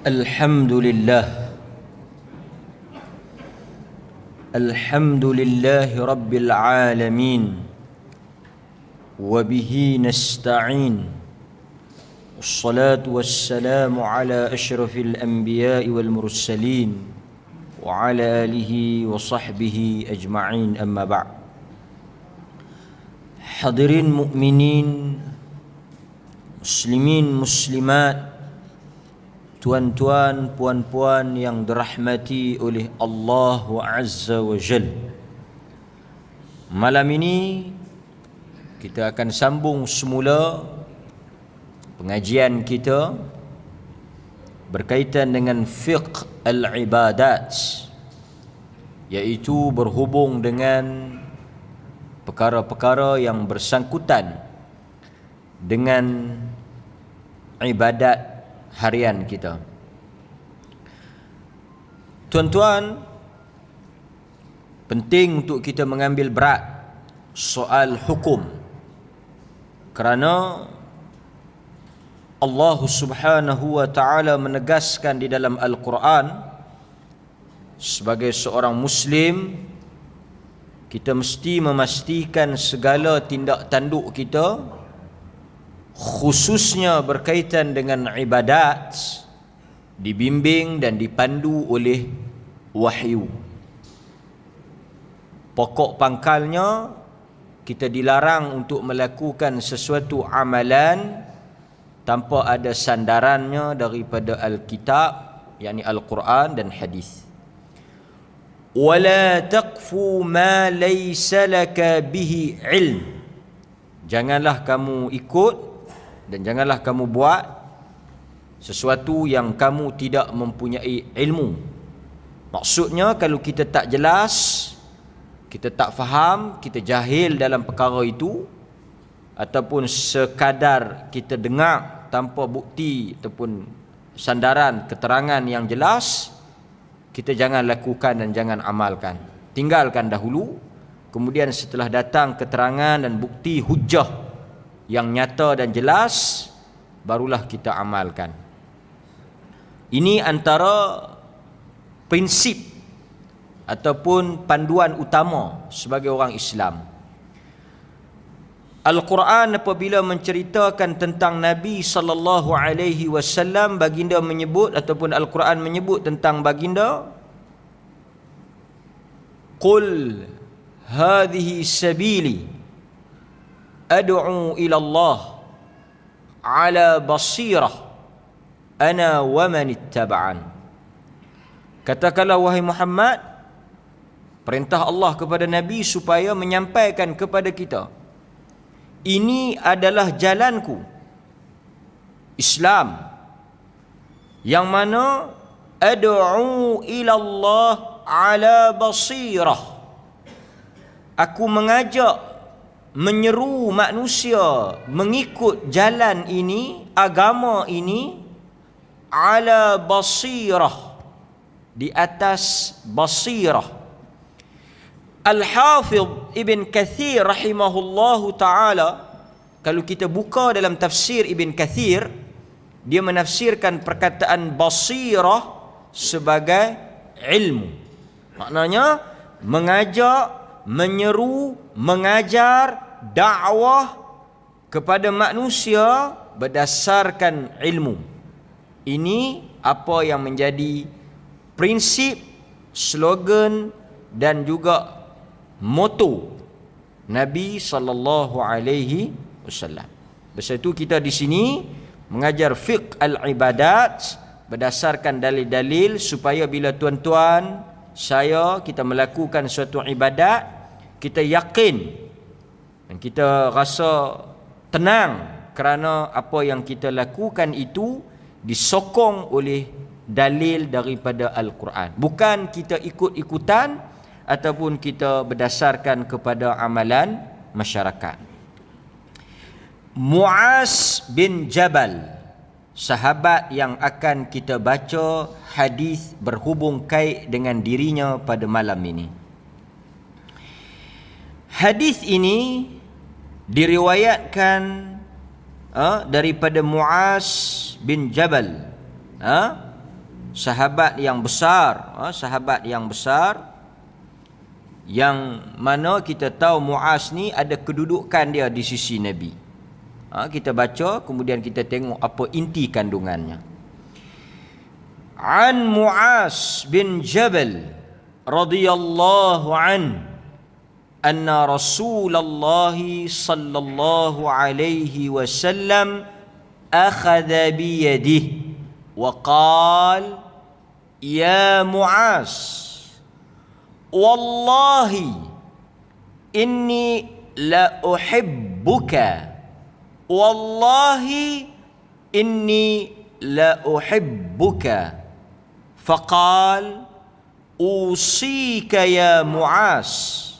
Alhamdulillah Alhamdulillahi Rabbil Alamin Wabihi nasta'in Wassalatu wassalamu ala ashrafil anbiya'i wal mursalin Wa ala alihi wa sahbihi ajma'in amma ba'd. Hadirin mu'minin, muslimin, muslimat, tuan-tuan, puan-puan yang dirahmati oleh Allah Azza wa Jal. Malam ini kita akan sambung semula pengajian kita berkaitan dengan fiqh al-ibadat, iaitu berhubung dengan perkara-perkara yang bersangkutan dengan ibadat harian kita. Tuan-tuan, penting untuk kita mengambil berat soal hukum, kerana Allah Subhanahu wa ta'ala menegaskan di dalam Al-Quran, sebagai seorang Muslim, kita mesti memastikan segala tindak tanduk kita, khususnya berkaitan dengan ibadat, dibimbing dan dipandu oleh wahyu. Pokok pangkalnya, kita dilarang untuk melakukan sesuatu amalan tanpa ada sandarannya daripada Alkitab, yakni Al-Quran dan hadis. Wala taqfu ma laysa laka bihi ilm. Janganlah kamu ikut dan janganlah kamu buat sesuatu yang kamu tidak mempunyai ilmu. Maksudnya, kalau kita tak jelas, kita tak faham, kita jahil dalam perkara itu, ataupun sekadar kita dengar tanpa bukti ataupun sandaran keterangan yang jelas, kita jangan lakukan dan jangan amalkan. Tinggalkan dahulu, kemudian setelah datang keterangan dan bukti hujah yang nyata dan jelas, barulah kita amalkan. Ini antara prinsip ataupun panduan utama sebagai orang Islam. Al-Quran apabila menceritakan tentang Nabi sallallahu alaihi wasallam, baginda menyebut ataupun Al-Quran menyebut tentang baginda, qul hadhihi sabili ad'u ila Allah ala basirah ana wa man ittaba'an. Katakanlah wahai Muhammad, perintah Allah kepada Nabi supaya menyampaikan kepada kita, ini adalah jalanku, Islam, yang mana ad'u ila Allah ala basirah, aku mengajak, menyeru manusia mengikut jalan ini, agama ini, ala basirah, di atas basirah. Al-Hafidh Ibn Kathir rahimahullahu ta'ala, kalau kita buka dalam tafsir Ibn Kathir, dia menafsirkan perkataan basirah sebagai ilmu. Maknanya mengajak, menyeru, mengajar, dakwah kepada manusia berdasarkan ilmu. Ini apa yang menjadi prinsip, slogan dan juga moto Nabi sallallahu alaihi wasallam. Sebab itu kita di sini mengajar fiqh al-ibadat berdasarkan dalil-dalil, supaya bila tuan-tuan, saya, kita melakukan suatu ibadat, kita yakin dan kita rasa tenang kerana apa yang kita lakukan itu disokong oleh dalil daripada Al-Quran. Bukan kita ikut-ikutan ataupun kita berdasarkan kepada amalan masyarakat. Muaz bin Jabal, sahabat yang akan kita baca hadis berhubung kait dengan dirinya pada malam ini. Hadis ini diriwayatkan daripada Muaz bin Jabal sahabat yang besar, sahabat yang besar, yang mana kita tahu Muaz ni ada kedudukan dia di sisi Nabi. Kita baca, kemudian kita tengok apa inti kandungannya. An Muaz bin Jabal radhiyallahu an anna Rasulullah sallallahu alaihi wasallam akhadha bi yadihi wa qala ya Muaz wallahi inni la uhibbuka wallahi inni la uhibbuka faqal usika ya Muaz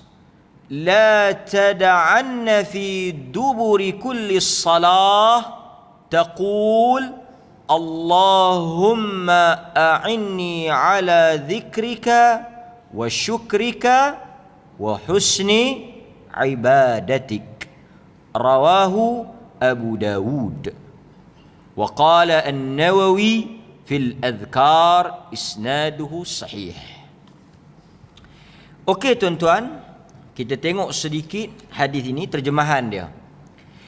la tad'anna fi duburi kulli salah taqul Allahumma a'inni ala dhikrika wa syukrika wa husni ibadatik. Rawahu Abu Dawud. Wa qala An-Nawawi fil adhkar isnaduhu sahih. Okey tuan-tuan, kita tengok sedikit hadis ini, terjemahan dia.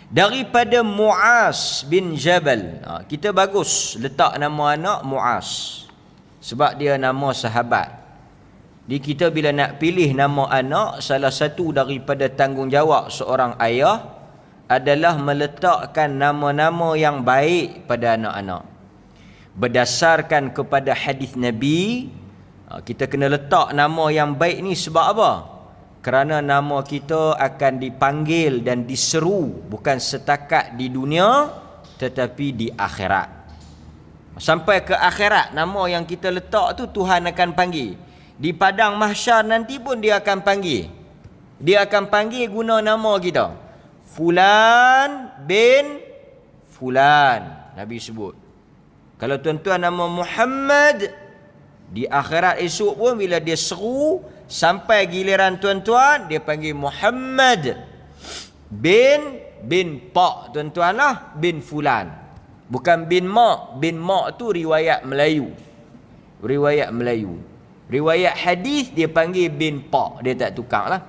Daripada Muaz bin Jabal. Kita bagus letak nama anak Muaz, sebab dia nama sahabat. Di kita bila nak pilih nama anak, salah satu daripada tanggungjawab seorang ayah adalah meletakkan nama-nama yang baik pada anak-anak. Berdasarkan kepada hadis Nabi, kita kena letak nama yang baik ni sebab apa? Kerana nama kita akan dipanggil dan diseru bukan setakat di dunia tetapi di akhirat. Sampai ke akhirat, nama yang kita letak tu Tuhan akan panggil. Di padang mahsyar nanti pun dia akan panggil. Dia akan panggil guna nama kita. Fulan bin Fulan. Nabi sebut. Kalau tuan-tuan nama Muhammad, di akhirat esok pun bila dia seru, sampai giliran tuan-tuan, dia panggil Muhammad bin Pak, tuan-tuan lah, bin Fulan. Bukan bin Mak. Bin Mak tu riwayat Melayu. Riwayat Melayu. Riwayat hadis dia panggil bin Pak, dia tak tukar lah.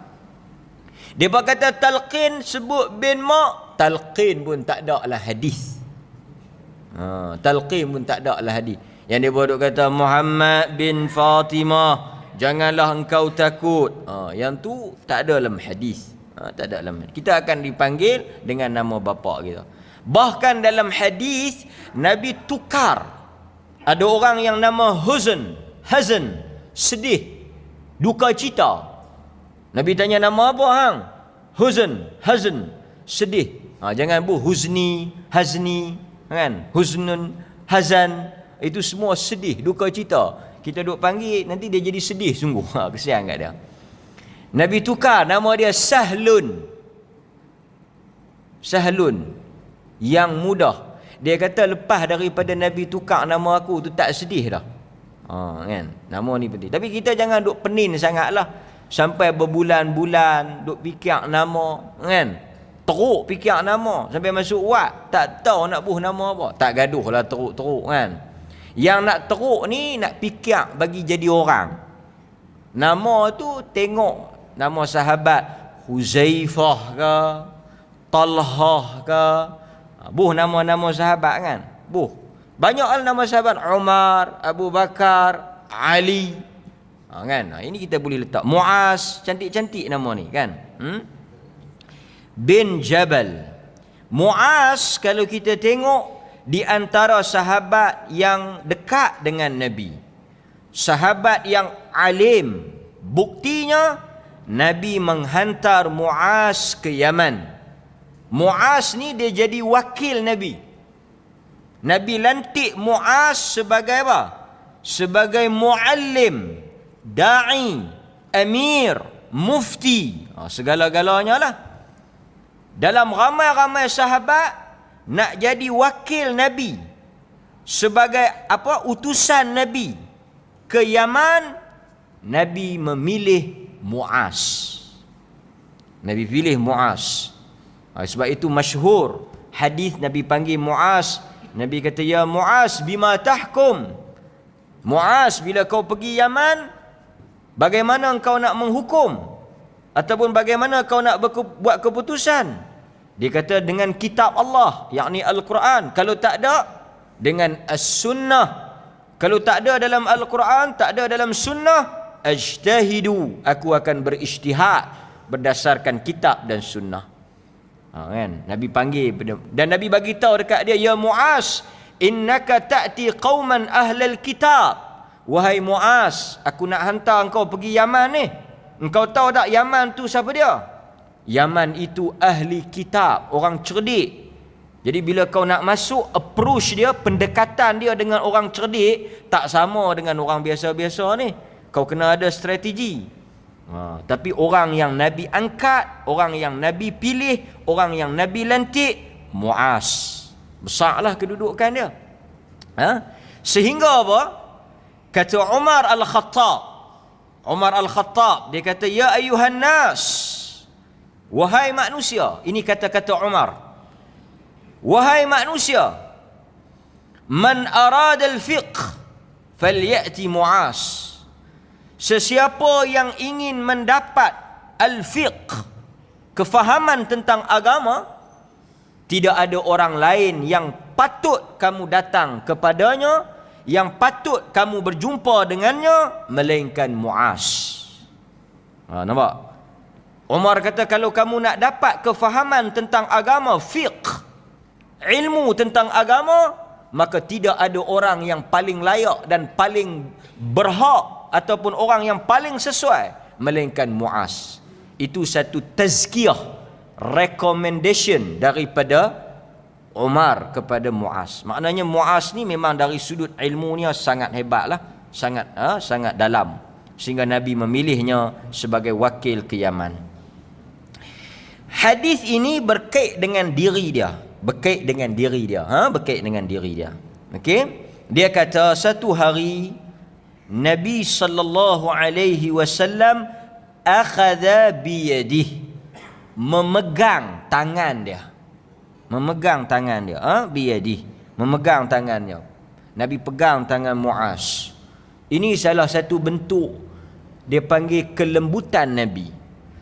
Dia kata talqin sebut bin Mak, talqin pun tak ada lah hadis. Talqin pun tak ada lah hadis. Yang dia bodoh kata Muhammad bin Fatimah, janganlah engkau takut. Yang tu tak ada dalam hadis. Tak ada dalam hadis. Kita akan dipanggil dengan nama bapa kita. Bahkan dalam hadis Nabi tukar. Ada orang yang nama hazan, sedih, duka cita. Nabi tanya nama apa hang? Hazan, sedih. Jangan huzni, hazni, kan? Huznun, hazan, itu semua sedih, duka cita. Kita duk panggil nanti dia jadi sedih sungguh. Kesian kat dia. Nabi tukar nama dia Sahlun. Yang mudah. Dia kata lepas daripada Nabi tukar nama aku tu tak sedih dah. Kan? Nama ni penting. Tapi kita jangan duk penin sangatlah. Sampai berbulan-bulan duk fikir nama, kan? Teruk fikir nama sampai masuk wad, tak tahu nak buh nama apa. Tak gaduhlah teruk-teruk, kan? Yang nak teruk ni nak fikir bagi jadi orang. Nama tu tengok nama sahabat Huzaifah ke, Talhah ke. Buh nama-nama sahabat, kan? Buh. Banyaklah nama sahabat, Umar, Abu Bakar, Ali. Kan? Ini kita boleh letak. Muaz, cantik-cantik nama ni, kan? Bin Jabal. Muaz kalau kita tengok di antara sahabat yang dekat dengan Nabi. Sahabat yang alim. Buktinya Nabi menghantar Muaz ke Yaman. Muaz ni dia jadi wakil Nabi. Nabi lantik Muaz sebagai apa? Sebagai muallim, da'i, amir, mufti, segala-galanya lah. Dalam ramai-ramai sahabat nak jadi wakil Nabi sebagai apa? Utusan Nabi ke Yaman, Nabi memilih Muaz. Nabi pilih Muaz. Sebab itu masyhur hadis Nabi panggil Muaz. Nabi kata, ya Muaz, bima tahkum? Muaz, bila kau pergi Yaman, bagaimana engkau nak menghukum? Ataupun bagaimana kau nak buat keputusan? Dia kata dengan kitab Allah, yakni Al-Quran. Kalau tak ada, dengan As-Sunnah. Kalau tak ada dalam Al-Quran, tak ada dalam Sunnah, ajtahidu, aku akan berijtihad berdasarkan kitab dan Sunnah. Kan? Nabi panggil, dan Nabi bagi tahu dekat dia, ya Muaz, innaka ta'ti qauman ahlal kitab. Wahai Muaz, aku nak hantar engkau pergi Yaman ni. Engkau tahu tak Yaman tu siapa dia? Yaman itu ahli kitab, orang cerdik. Jadi bila kau nak masuk, approach dia, pendekatan dia dengan orang cerdik tak sama dengan orang biasa-biasa ni. Kau kena ada strategi. Tapi orang yang Nabi angkat, orang yang Nabi pilih, orang yang Nabi lantik, Muaz. Besarlah kedudukan dia. Sehingga apa? Kata Umar Al-Khattab, dia kata, ya ayuhan nas, wahai manusia. Ini kata-kata Umar. Wahai manusia, man arada al-fiqh falyati Muaz. Sesiapa yang ingin mendapat al-fiqh, kefahaman tentang agama, tidak ada orang lain yang patut kamu datang kepadanya, yang patut kamu berjumpa dengannya, melainkan Muaz. Nampak? Umar kata, kalau kamu nak dapat kefahaman tentang agama, fiqh, ilmu tentang agama, maka tidak ada orang yang paling layak dan paling berhak ataupun orang yang paling sesuai melainkan Muaz. Itu satu tazkiyah, recommendation daripada Umar kepada Muaz. Maknanya Muaz ni memang dari sudut ilmunya sangat hebatlah, sangat dalam, sehingga Nabi memilihnya sebagai wakil ke Yaman. Hadis ini berkait dengan diri dia, berkait dengan diri dia. Okey, dia kata satu hari Nabi sallallahu alaihi wasallam akhadha biyadihi, memegang tangan dia, biyadihi, memegang tangan dia. Nabi pegang tangan Muaz. Ini salah satu bentuk, dia panggil kelembutan Nabi,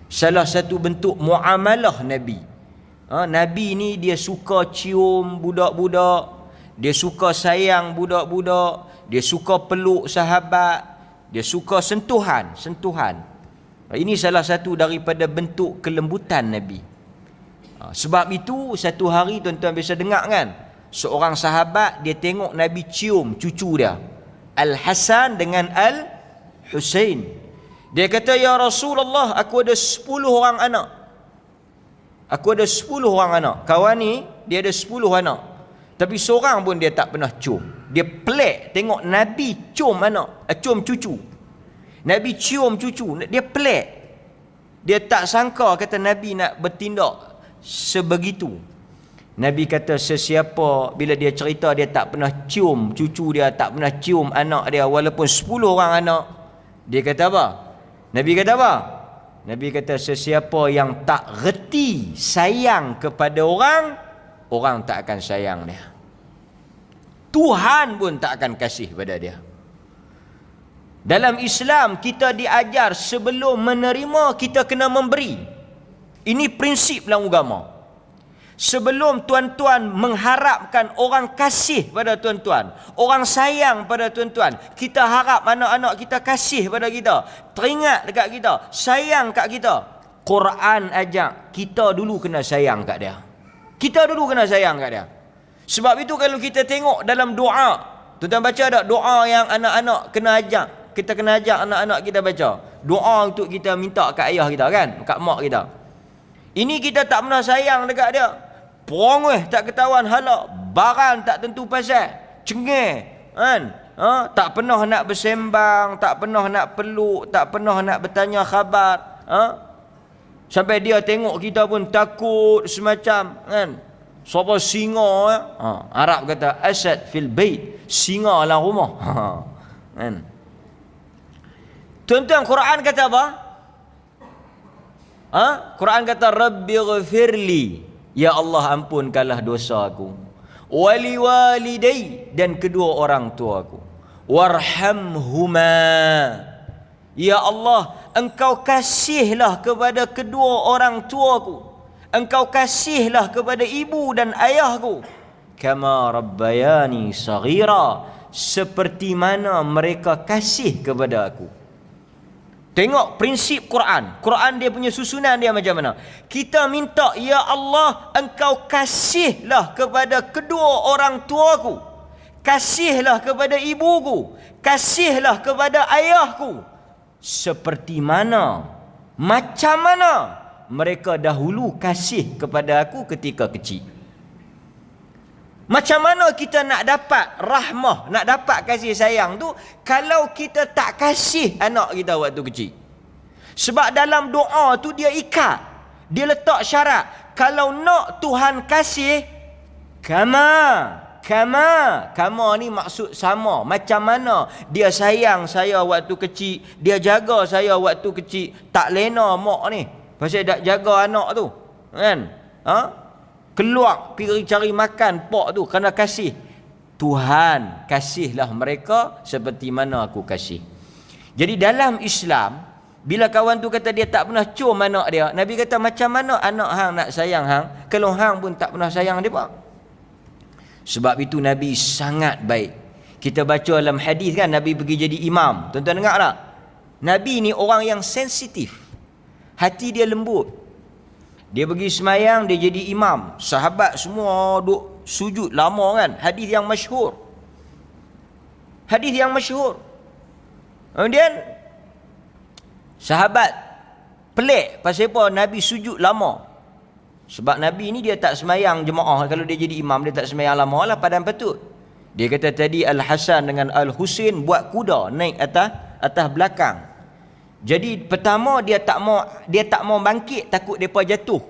salah satu bentuk muamalah Nabi. Nabi ni dia suka cium budak-budak, dia suka sayang budak-budak, dia suka peluk sahabat, dia suka sentuhan. Ini salah satu daripada bentuk kelembutan Nabi. Sebab itu satu hari tuan-tuan biasa dengar kan, seorang sahabat dia tengok Nabi cium cucu dia, Al-Hasan dengan Al-Husain. Dia kata, ya Rasulullah, aku ada 10 orang anak. Kawan ni dia ada 10 anak, tapi seorang pun dia tak pernah cium. Dia pelik tengok Nabi cium cucu. Nabi cium cucu, dia pelik. Dia tak sangka kata Nabi nak bertindak sebegitu. Nabi kata, sesiapa bila dia cerita dia tak pernah cium cucu dia, tak pernah cium anak dia, walaupun 10 orang anak, dia kata apa? Nabi kata, sesiapa yang tak reti sayang kepada orang, orang tak akan sayang dia. Tuhan pun tak akan kasih pada dia. Dalam Islam kita diajar sebelum menerima kita kena memberi. Ini prinsip dalam agama. Sebelum tuan-tuan mengharapkan orang kasih pada tuan-tuan, orang sayang pada tuan-tuan, kita harap anak-anak kita kasih pada kita, teringat dekat kita, sayang kat kita. Quran ajak kita dulu kena sayang kat dia. Sebab itu kalau kita tengok dalam doa, tuan-tuan baca tak doa yang anak-anak kena ajak? Kita kena ajak anak-anak kita baca doa untuk kita minta kat ayah kita kan, kat mak kita. Ini kita tak pernah sayang dekat dia. Perongeh tak ketahuan hala, barang tak tentu pasal, cengeng kan? Tak pernah nak bersembang, tak pernah nak peluk, tak pernah nak bertanya khabar. Sampai dia tengok kita pun takut semacam kan. Siapa singa Arab kata asad fil bait, singa dalam rumah. Kan? Tuan-tuan, Quran kata apa? Quran kata Rabbi ghafirli, ya Allah ampunkanlah dosa aku, wali walidai, dan kedua orang tua aku, warhamhuma. Ya Allah, Engkau kasihlah kepada kedua orang tuaku, Engkau kasihlah kepada ibu dan ayahku, kama rabbayani saghira, seperti mana mereka kasih kepada aku. Tengok prinsip Quran. Quran dia punya susunan dia macam mana. Kita minta, ya Allah, Engkau kasihlah kepada kedua orang tuaku, kasihlah kepada ibuku, kasihlah kepada ayahku, seperti mana, macam mana mereka dahulu kasih kepada aku ketika kecil. Macam mana kita nak dapat rahmah, nak dapat kasih sayang tu kalau kita tak kasih anak kita waktu kecil? Sebab dalam doa tu dia ikat, dia letak syarat. Kalau nak Tuhan kasih, kama ni maksud sama. Macam mana dia sayang saya waktu kecil, dia jaga saya waktu kecil. Tak lena mak ni pasal tak jaga anak tu, kan? Keluar pergi cari makan pak tu kerana kasih. Tuhan, kasihlah mereka seperti mana aku kasih. Jadi dalam Islam, bila kawan tu kata dia tak pernah cium anak dia, Nabi kata macam mana anak hang nak sayang hang kalau hang pun tak pernah sayang dia pak? Sebab itu Nabi sangat baik. Kita baca dalam hadis kan, Nabi pergi jadi imam. Tuan-tuan dengar tak? Nabi ni orang yang sensitif, hati dia lembut. Dia pergi semayang, dia jadi imam. Sahabat semua duk sujud lama kan. Hadis yang masyhur. Hadis yang masyhur. Kemudian sahabat pelik pasal apa Nabi sujud lama. Sebab Nabi ni dia tak semayang jemaah. Kalau dia jadi imam, dia tak semayang lama lah, padan patut. Dia kata tadi Al-Hasan dengan Al-Husin buat kuda naik atas belakang. Jadi pertama dia tak mau bangkit, takut depa jatuh.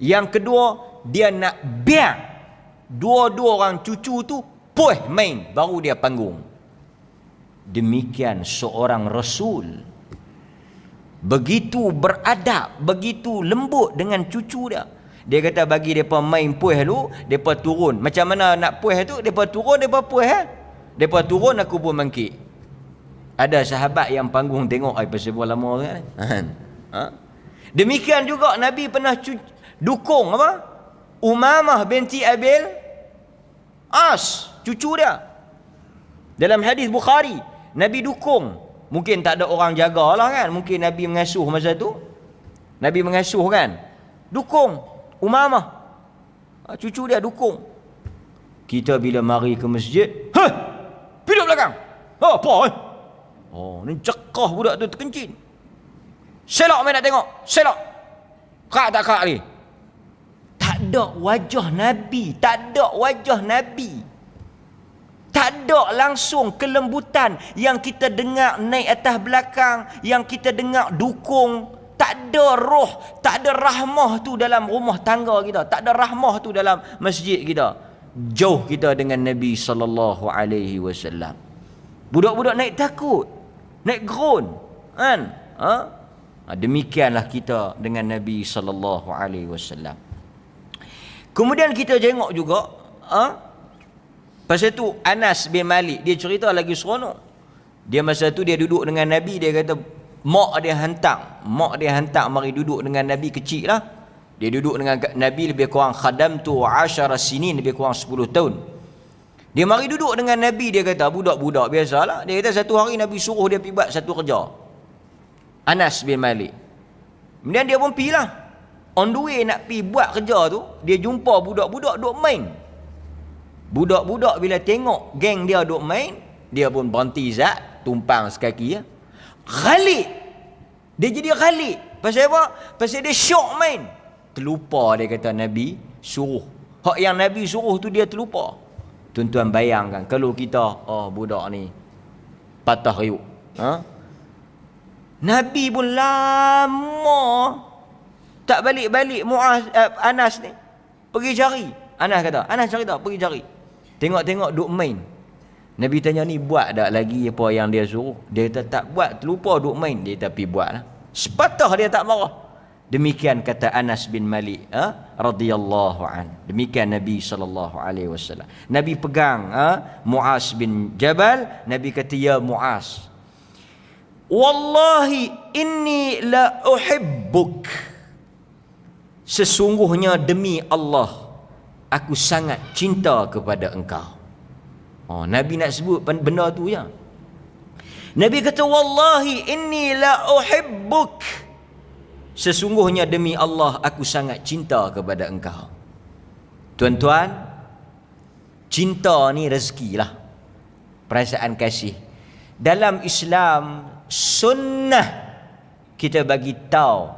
Yang kedua, dia nak biar dua-dua orang cucu tu puih main baru dia panggung. Demikian seorang rasul, begitu beradab, begitu lembut dengan cucu dia. Dia kata bagi depa main puih dulu, depa turun. Macam mana nak puih tu? Depa turun, depa puih Depa turun, aku pun bangkit. Ada sahabat yang panggung tengok pasal buat lama kan. Demikian juga Nabi pernah dukung apa? Umamah binti Abil As, cucu dia. Dalam hadis Bukhari, Nabi dukung. Mungkin tak ada orang jagalah kan. Mungkin Nabi mengasuh masa tu. Nabi mengasuh kan. Dukung Umamah. Cucu dia dukung. Kita bila mari ke masjid, pergi belakang. Apa ni cekah budak tu terkencing. Selok main nak tengok. Selok. Kak tak kak ni. Tak ada wajah Nabi. Tak ada wajah Nabi. Tak ada langsung kelembutan yang kita dengar naik atas belakang, yang kita dengar dukung. Tak ada roh, tak ada rahmah tu dalam rumah tangga kita. Tak ada rahmah tu dalam masjid kita. Jauh kita dengan Nabi SAW. Budak-budak naik takut, naik groan, kan? Demikianlah kita dengan Nabi SAW. Kemudian kita tengok juga, pasal tu Anas bin Malik, dia cerita lagi seronok. Dia masa tu dia duduk dengan Nabi, dia kata mak dia hantar mari duduk dengan Nabi kecil lah. Dia duduk dengan Nabi lebih kurang khadamtu 10 sinin, lebih kurang 10 tahun. Dia mari duduk dengan Nabi, dia kata budak-budak biasalah. Dia kata satu hari Nabi suruh dia pergi buat satu kerja. Anas bin Malik. Kemudian dia pun pergi lah. On the way nak pergi buat kerja tu, dia jumpa budak-budak duk main. Budak-budak bila tengok geng dia duk main, dia pun berhenti zat, tumpang sekaki ya. Ghalib. Dia jadi ghalib. Pasal apa? Pasal dia syok main. Terlupa dia kata Nabi suruh. Hak yang Nabi suruh tu dia terlupa. Tuan-tuan bayangkan kalau kita, budak ni patah riuk. Nabi pun lama tak balik-balik Anas ni. Pergi cari. Anas kata, Anas cari tak? Pergi cari. Tengok-tengok duk main. Nabi tanya ni buat tak lagi apa yang dia suruh? Dia kata tak buat, terlupa duk main. Dia tapi buat lah. Sepatah dia tak marah. Demikian kata Anas bin Malik radhiyallahu an. Demikian Nabi sallallahu alaihi wasallam. Nabi pegang Muaz bin Jabal, Nabi kata, ya Muaz, wallahi inni la uhibbuk. Sesungguhnya demi Allah, aku sangat cinta kepada engkau. Nabi nak sebut benda tu ya. Nabi kata, wallahi inni la uhibbuk. Sesungguhnya demi Allah, aku sangat cinta kepada engkau. Tuan-tuan, cinta ni rezeki lah. Perasaan kasih. Dalam Islam, sunnah kita bagi tahu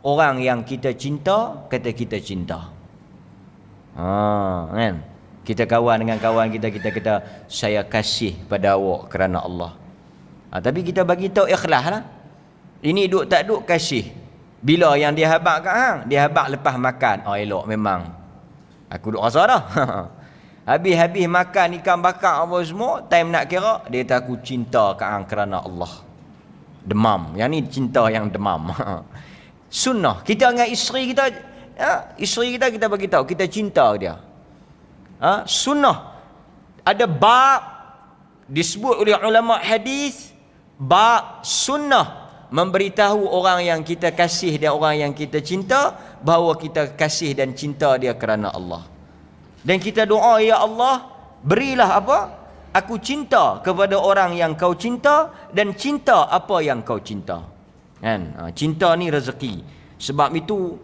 orang yang kita cinta, kata kita cinta. Kan? Kita kawan dengan kawan kita, kita kata, saya kasih pada awak kerana Allah. Tapi kita bagi tahu ikhlas lah. Ini duk tak duk kasih. Bila yang dia habaq kat hang, dia habaq lepas makan. Elok memang. Aku duk rasa dah. Habis-habis makan ikan bakar apa semua, time nak kira, dia kata aku cinta kat hang kerana Allah. Demam. Yang ni cinta yang demam. Sunnah. Kita dengan isteri kita, isteri kita, kita bagi tahu kita cinta dia. Sunnah. Ada bab disebut oleh ulama hadis, bab sunnah, memberitahu orang yang kita kasih dan orang yang kita cinta bahawa kita kasih dan cinta dia kerana Allah. Dan kita doa, ya Allah, berilah apa? Aku cinta kepada orang yang kau cinta dan cinta apa yang kau cinta. Kan? Cinta ni rezeki. Sebab itu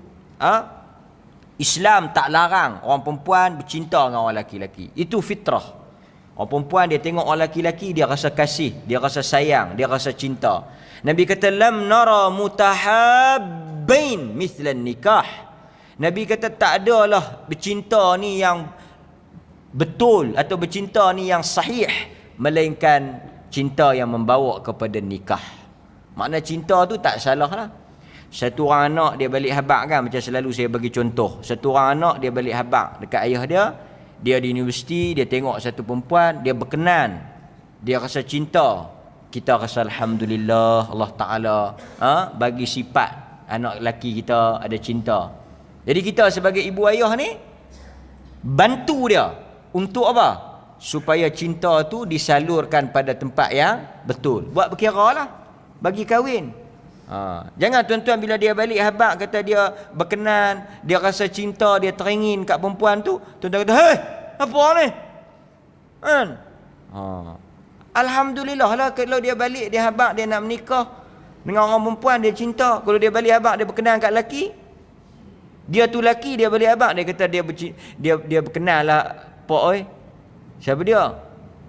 Islam tak larang orang perempuan bercinta dengan orang lelaki. Itu fitrah. Orang perempuan dia tengok orang lelaki, dia rasa kasih, dia rasa sayang, dia rasa cinta. Nabi kata, lam nara mutahabbain mithlan nikah. Nabi kata tak adalah bercinta ni yang betul atau bercinta ni yang sahih, melainkan cinta yang membawa kepada nikah. Makna cinta tu tak salah lah. Satu orang anak dia balik habaq kan, macam selalu saya bagi contoh. Satu orang anak dia balik habaq dekat ayah dia. Dia di universiti, dia tengok satu perempuan, dia berkenan, dia rasa cinta. Kita rasa alhamdulillah Allah Ta'ala bagi sifat anak lelaki kita ada cinta. Jadi kita sebagai ibu ayah ni bantu dia untuk apa? Supaya cinta tu disalurkan pada tempat yang betul. Buat berkira lah bagi kahwin. Jangan tuan-tuan bila dia balik habaq kata dia berkenan, dia rasa cinta, dia teringin kat perempuan tu, tuan-tuan kata, hei, apa ni? Kan? Alhamdulillah lah kalau dia balik, dia habaq, dia nak menikah dengan orang perempuan, dia cinta. Kalau dia balik habaq, dia berkenan kat lelaki, dia tu lelaki, dia balik habaq, dia kata dia berkenan lah, Pak oi. Siapa dia?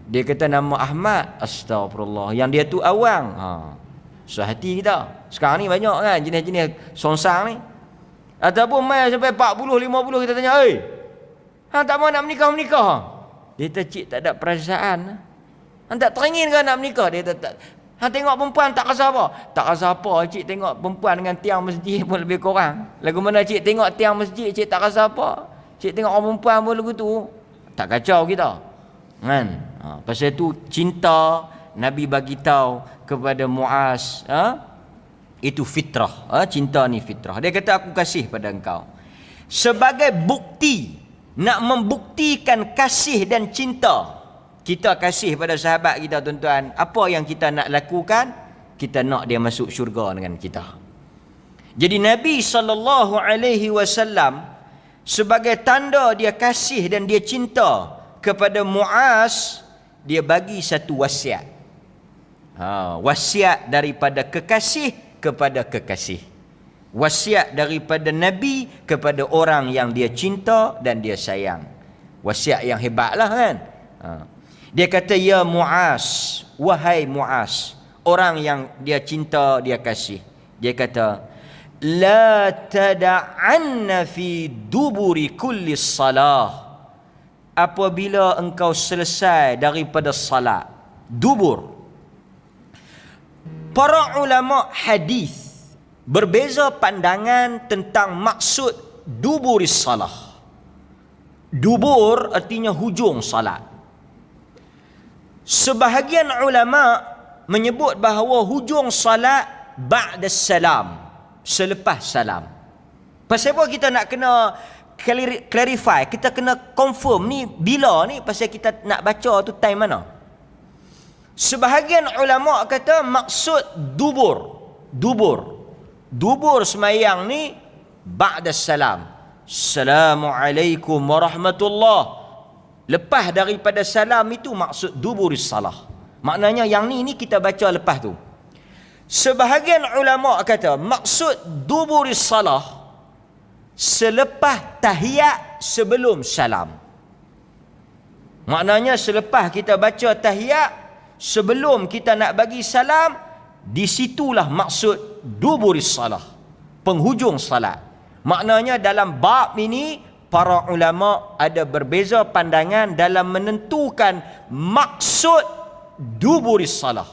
Dia kata nama Ahmad. Astagfirullah. Yang dia tu awang. Sehati kita. Sekarang ni banyak kan jenis-jenis songsang ni. Ataupun mai sampai 40, 50 kita tanya, "Oi, hang tak mau nak menikah?" Dia kata, "Cik tak ada perasaan." Hang tak teringin ke nak menikah? Dia kata, hang tengok perempuan tak rasa apa? Tak rasa apa, cik tengok perempuan dengan tiang masjid pun lebih kurang. Lagu mana cik tengok tiang masjid, cik tak rasa apa? Cik tengok orang perempuan pun lagu tu. Tak kacau kita. Kan? Pasal tu cinta Nabi bagi tahu kepada Muaz, itu fitrah. Cinta ni fitrah. Dia kata aku kasih pada engkau. Sebagai bukti, nak membuktikan kasih dan cinta. Kita kasih pada sahabat kita tuan-tuan. Apa yang kita nak lakukan? Kita nak dia masuk syurga dengan kita. Jadi Nabi SAW sebagai tanda dia kasih dan dia cinta kepada Muaz, dia bagi satu wasiat. Wasiat daripada kekasih kepada kekasih. Wasiat daripada Nabi kepada orang yang dia cinta dan dia sayang. Wasiat yang hebatlah kan. Dia kata, ya Muaz, wahai Muaz, orang yang dia cinta, dia kasih. Dia kata, la tada'anna fi duburi kulli salah. Apabila engkau selesai daripada salat, dubur. Para ulama hadis berbeza pandangan tentang maksud duburis salah. Dubur artinya hujung salat. Sebahagian ulama menyebut bahawa hujung salat ba'da salam, selepas salam. Pasal apa kita nak kena clarify, kita kena confirm ni bila ni, pasal kita nak baca tu time mana. Sebahagian ulama kata maksud dubur semayang ni ba'da salam. Assalamualaikum warahmatullah. Lepas daripada salam itu maksud duburis salah. Maknanya yang ni kita baca lepas tu. Sebahagian ulama kata maksud duburis salah selepas tahiyat sebelum salam. Maknanya selepas kita baca tahiyat sebelum kita nak bagi salam, di situlah maksud duburis salah, penghujung salat. Maknanya dalam bab ini para ulama ada berbeza pandangan dalam menentukan maksud duburis salah.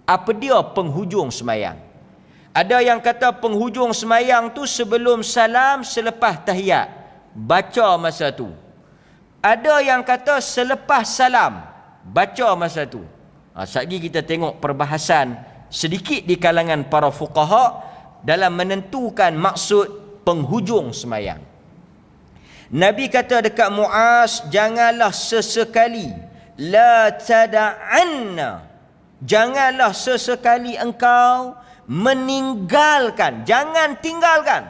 Apa dia penghujung semayang? Ada yang kata penghujung semayang tu sebelum salam, selepas tahiyat, baca masa tu. Ada yang kata selepas salam, baca masa tu. Sekejap kita tengok perbahasan sedikit di kalangan para fuqaha dalam menentukan maksud penghujung semayang. Nabi kata dekat Muaz, janganlah sesekali, la tada'anna, janganlah sesekali engkau meninggalkan, jangan tinggalkan.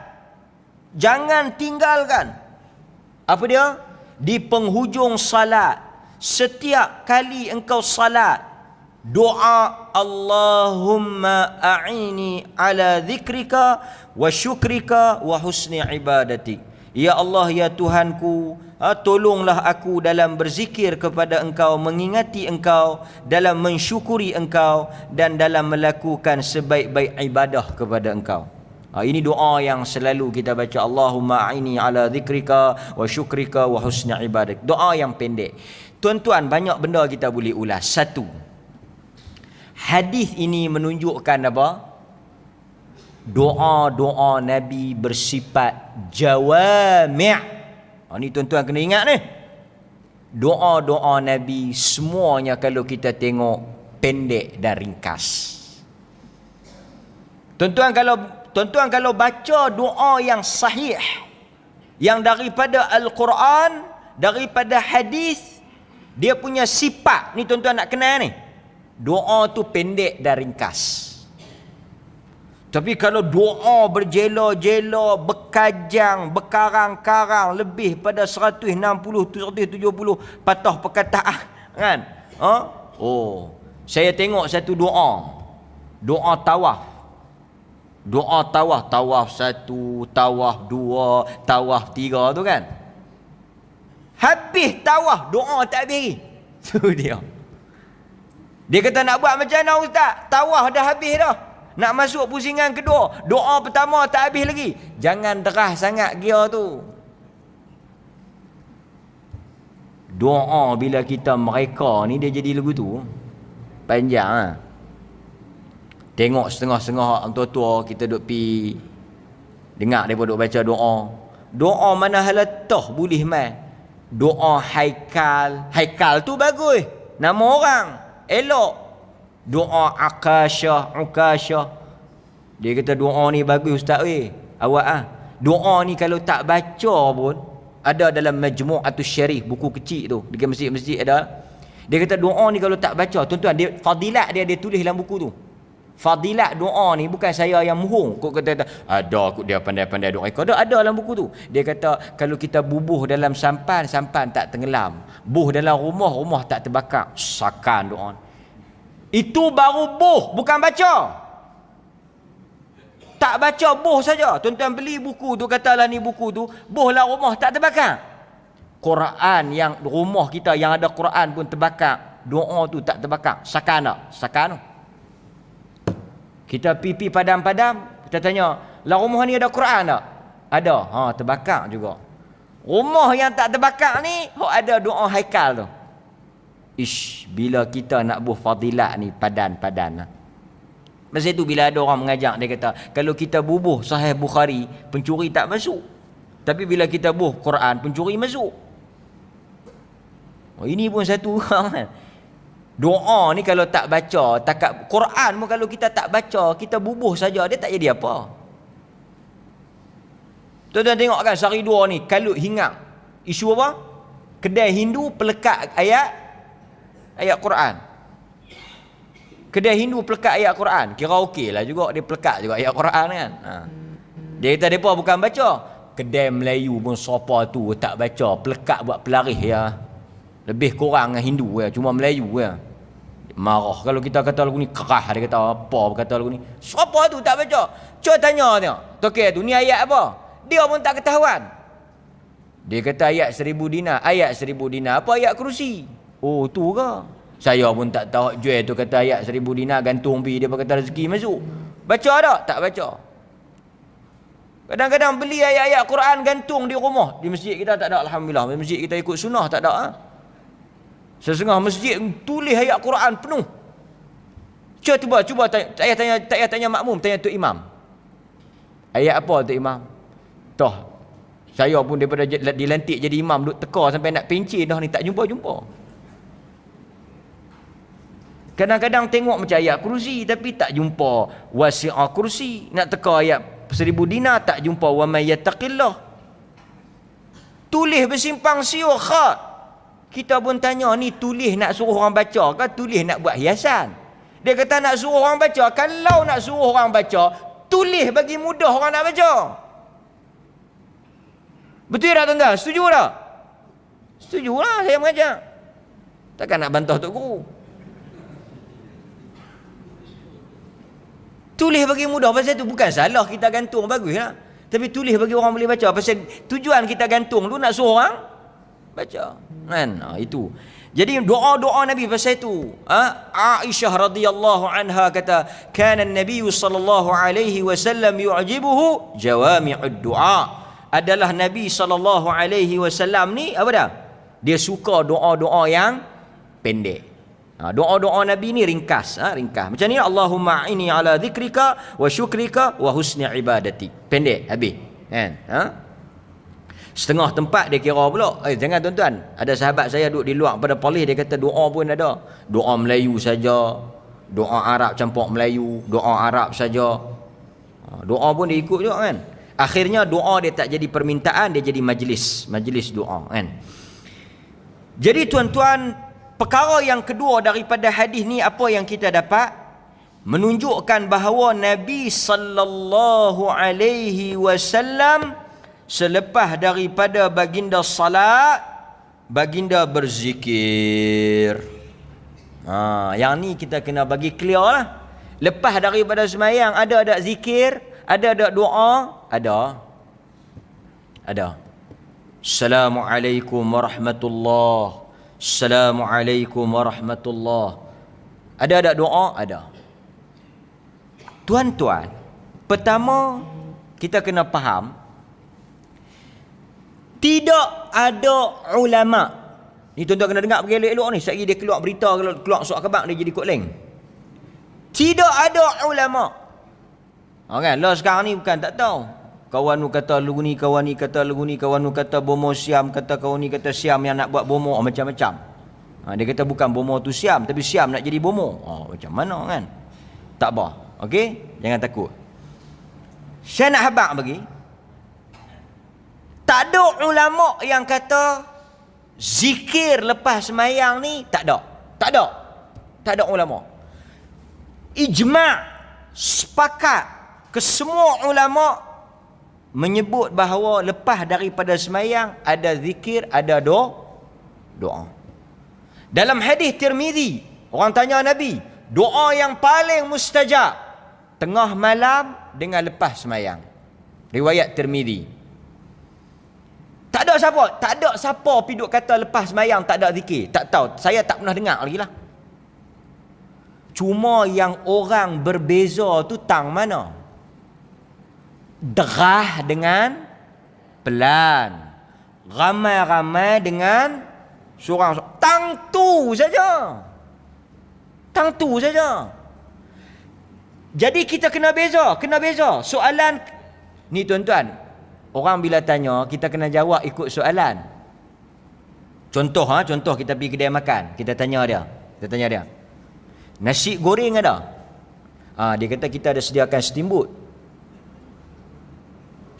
Apa dia? Di penghujung salat, setiap kali engkau salat, doa Allahumma a'ini ala dzikrika wa syukrika wa husni ibadatik. Ya Allah, ya Tuhanku, tolonglah aku dalam berzikir kepada Engkau, mengingati Engkau, dalam mensyukuri Engkau, dan dalam melakukan sebaik-baik ibadah kepada Engkau. Ini doa yang selalu kita baca, Allahumma a'ini ala dzikrika wa syukrika wa husni ibadatik. Doa yang pendek. Tuan-tuan, banyak benda kita boleh ulas. Satu, hadis ini menunjukkan apa? Doa-doa Nabi bersifat jawami'. Ni tuan-tuan kena ingat ni. Doa-doa Nabi semuanya kalau kita tengok pendek dan ringkas. Tuan-tuan kalau baca doa yang sahih, yang daripada Al-Quran, daripada hadis, dia punya sifat ni tuan-tuan nak kenal ni. Doa tu pendek dan ringkas. Tapi kalau doa berjela-jela, berkajang, berkarang-karang, lebih pada 160, 170 patah perkataan, kan? Saya tengok satu doa tawaf. Doa tawaf, tawaf 1, tawaf 2, tawaf 3 tu kan. Habis tawaf, doa tak habis. Tu dia. Dia kata nak buat macam mana ustaz? Tawaf dah habis dah. Nak masuk pusingan kedua, doa pertama tak habis lagi. Jangan derah sangat gear tu. Doa bila kita mereka ni dia jadi lagu tu panjang. Tengok setengah-setengah orang tua-tua kita duk pi dengar depa duk baca doa. Doa mana halatah boleh mai. Doa Haikal. Haikal tu bagus. Nama orang elok. Doa Ukashah. Dia kata doa ni bagus ustaz awak Doa ni kalau tak baca pun, ada dalam Majmu'atus Syarif, buku kecil tu dekat masjid-masjid ada. Dia kata doa ni kalau tak baca, tuan-tuan, dia fadilat dia tulis dalam buku tu. Fadilat doa ni bukan saya yang muhung. Kok kata ada kok dia pandai-pandai doa. Ada dalam buku tu. Dia kata kalau kita bubuh dalam sampan tak tenggelam. Buh dalam rumah tak terbakar. Sakan doa. Itu baru buh, bukan baca. Tak baca buh saja. Tuan-tuan beli buku tu, katalah ni buku tu, buh lah rumah tak terbakar. Quran yang rumah kita yang ada Quran pun terbakar, doa tu tak terbakar. Sakan tak? Sakan. Kita pipi padam-padam, kita tanya, lah rumah ni ada Quran tak? Ada. Terbakar juga. Rumah yang tak terbakar ni, ada doa Haikal tu. Bila kita nak buh fadilat ni padan. Masa itu bila ada orang mengajak, dia kata kalau kita bubuh Sahih Bukhari, pencuri tak masuk. Tapi bila kita buh Quran, pencuri masuk. Ini pun satu kan. Doa ni kalau tak baca, takat Quran pun kalau kita tak baca, kita bubuh saja, dia tak jadi apa. Tuan-tuan tengok kan sehari dua ni kalut hinggap. Isu apa? Kedai Hindu pelekat ayat Quran. Kedai Hindu pelekat ayat Quran. Kira okey lah juga dia pelekat juga ayat Quran kan. Dia kata mereka bukan baca. Kedai Melayu pun siapa tu tak baca, pelekat buat pelaris ya. Lebih kurang dengan Hindu ya, cuma Melayu ya. Marah kalau kita kata lagu ni kerah, dia kata apa kata lagu ni. Siapa tu tak baca? Cuba tanya tengok. Tokey tu ni ayat apa? Dia pun tak ketahuan. Dia kata ayat 1000 dinar. Ayat 1000 dinar apa ayat kerusi? Oh tu ke? Saya pun tak tahu jual tu kata ayat 1000 dinar gantung pi dia kata rezeki masuk. Baca tak? Tak baca. Kadang-kadang beli ayat-ayat Quran gantung di rumah. Di masjid kita tak ada, alhamdulillah. Di masjid kita ikut sunnah tak ada. Setengah masjid tulis ayat Quran penuh. Cuba tanya makmum, tanya tok imam. Ayat apa tok imam? Toh saya pun daripada dilantik jadi imam duk teka sampai nak pencin dah ni tak jumpa. Kadang-kadang tengok macam ayat kursi tapi tak jumpa wasi'ah kursi. Nak teka ayat 1000 dinar tak jumpa wa may yattaqillah. Tulis bersimpang siur khat. Kita pun tanya ni tulis nak suruh orang baca ke tulis nak buat hiasan? Dia kata nak suruh orang baca. Kalau nak suruh orang baca, tulis bagi mudah orang nak baca. Betul tak tuan-tuan? Setuju tak? Setujulah saya mengajar. Takkan nak bantah tok guru. Tulis bagi mudah, pasal tu bukan salah kita gantung, baguslah. Tapi tulis bagi orang boleh baca, pasal tujuan kita gantung tu nak suruh orang baca. Kan? Itu. Jadi doa-doa Nabi pasal itu. Aisyah radhiyallahu anha kata, "Kana an-nabiy sallallahu alaihi wasallam yu'jibuhu jawami'ud du'a." Adalah Nabi sallallahu alaihi wasallam ni apa dah? Dia suka doa-doa yang pendek. Doa-doa Nabi ni ringkas, ringkas. Macam ni, Allahumma a'inni ala dzikrika wa syukrika wa husni ibadati. Pendek habis. Kan? Setengah tempat dia kira pula. Jangan tuan-tuan. Ada sahabat saya duduk di luar pada polis, dia kata doa pun ada. Doa Melayu saja. Doa Arab campur Melayu, doa Arab saja. Doa pun dia ikut juga kan. Akhirnya doa dia tak jadi permintaan, dia jadi majlis doa kan. Jadi tuan-tuan, perkara yang kedua daripada hadis ni apa yang kita dapat? Menunjukkan bahawa Nabi sallallahu alaihi wasallam selepas daripada baginda salat, baginda berzikir. Yang ni kita kena bagi clear lah. Lepas daripada sembahyang ada zikir, ada doa, ada. Assalamualaikum warahmatullahi. Assalamualaikum warahmatullahi. Ada doa? Ada. Tuan-tuan, pertama kita kena faham, tidak ada ulama. Ni tuan-tuan kena dengar pergi elok-elok ni. Sekali dia keluar berita, keluar surat khabar dia jadi kot leng. Tidak ada ulama. Kan? Lah sekarang ni bukan tak tahu. Kawan nu kata lagu ni, kawan ni kata lagu ni, kawan nu kata bomo siam, kata kawan ni kata siam yang nak buat bomo, macam-macam. Dia kata bukan bomo tu siam, tapi siam nak jadi bomo. Macam mana kan? Tak apa. Okey? Jangan takut. Saya nak habaq bagi. Tak ada ulama yang kata zikir lepas sembahyang ni tak ada. Tak ada ulama. Ijma' sepakat kesemua ulama menyebut bahawa lepas daripada sembahyang ada zikir, ada doa. Dalam hadis Tirmizi, orang tanya Nabi, doa yang paling mustajab tengah malam dengan lepas sembahyang. Riwayat Tirmizi. Tak ada siapa pergi duk kata lepas sembahyang tak ada zikir. Tak tahu, saya tak pernah dengar lagi lah. Cuma yang orang berbeza tu tang mana? Derah dengan pelan, ramai-ramai dengan seorang. Tang tu saja. Jadi kita kena beza. Soalan ni tuan-tuan, orang bila tanya kita kena jawab ikut soalan. Contoh kita pergi kedai makan, kita tanya dia, nasi goreng ada? Dia kata kita ada sediakan steamboat.